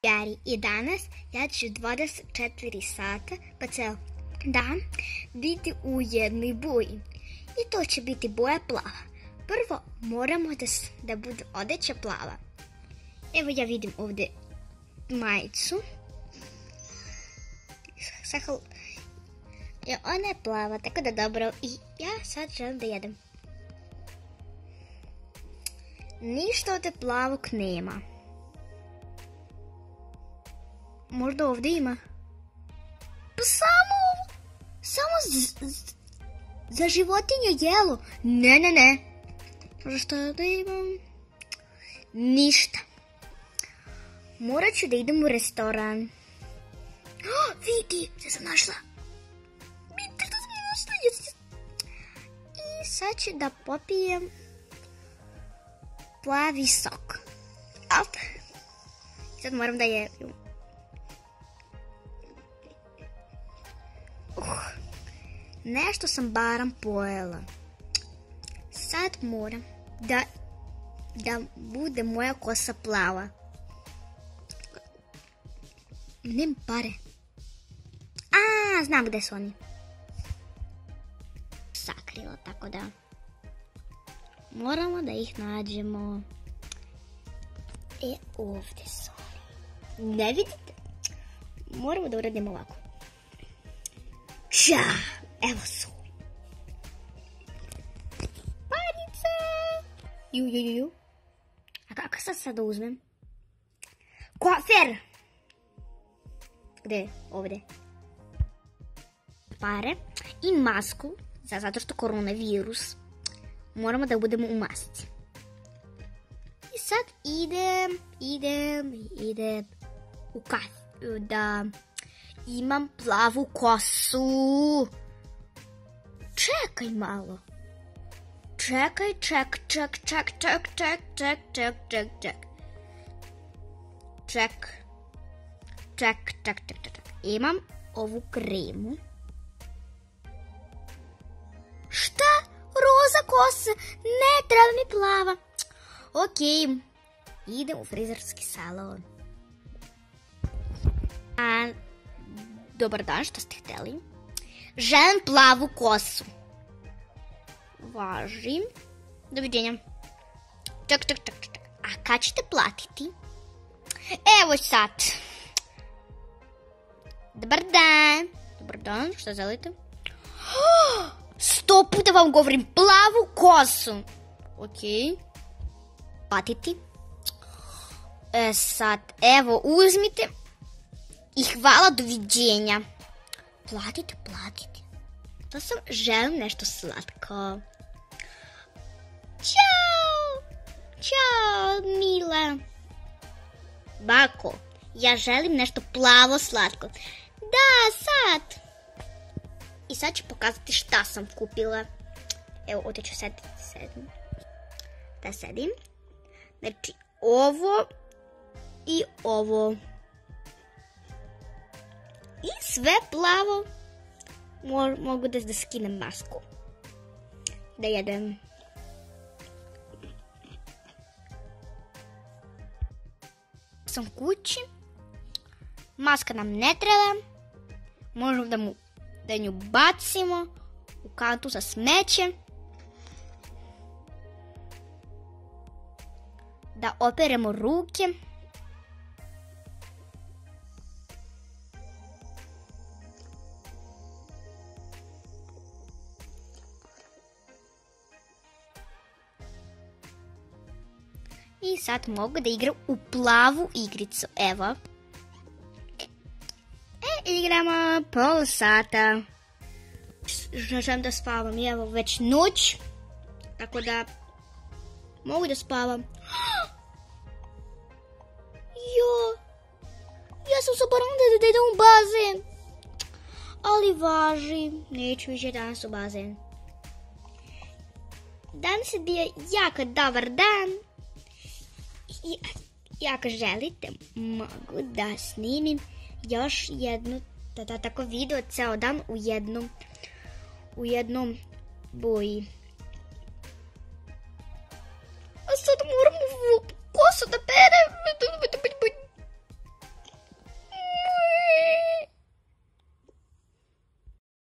Gari, i danas ja ću 24 sata pa ceo dan biti u jednoj boji. I to će biti boja plava. Prvo moramo da bude odeća plava. Evo ja vidim ovdje majicu. Ona je plava, tako da dobro. I ja sad želim da jedem. Ništa od plavog nema. Možda ovdje ima. Pa samo za životinju jelo. Ne. Možda što da imam? Ništa. Morat ću da idem u restoran. Vidi, što sam našla. I sad ću da popijem plavi sok. Sad moram da je... Nešto sam barem pojela. Sad moram da bude moja kosa plava. Nem pare. Znam gde su oni. Sakrila, tako da moramo da ih nađemo. Ovdje su oni. Ne vidite? Moramo da uradimo ovako. Evo su. Parice! Ju. A kako sad da uzmem? Kofer! Gde? Ovdje. Pare i masku, zato što koronavirus. Moramo da budemo u masci. I sad idem u kafu da imam plavu kosu. Čekaj malo. Čekaj. Imam ovu kremu. Šta? Roza kosa? Ne, treba mi plava. Okej. Idem u frizerski salon. Dobar dan, što ste hteli? Želim plavu kosu. Važim. Doviđenja. Ček. A kad ćete platiti? Evo sad. Dobar dan, što želite? 100 puta vam govorim, plavu kosu. Okej. Platiti. Sad, evo, uzmite. I hvala, doviđenja. Platite. To sam želim nešto slatko. Ćao, mila. Bako, ja želim nešto plavo slatko. Da, sad. I sad ću pokazati šta sam kupila. Evo, ovdje ću da sedim. Znači, ovo i ovo. I sve plavo. Mogu da skinem masku. Da jedem. Sam kući. Maska nam ne treba. Možemo da nju bacimo u kantu za smeće. Da operemo ruke. I sad mogu da igram u plavu igricu. Evo. Igramo pol sata. Želim da spavam. Evo već noć. Tako da mogu da spavam. Ja sam zaboravila da idem u bazen. Ali važi. Neću više danas u bazen. Danas je bio jako dobar dan. I ako želite, mogu da snimim još jednu tako video ceo dan u jednom boji.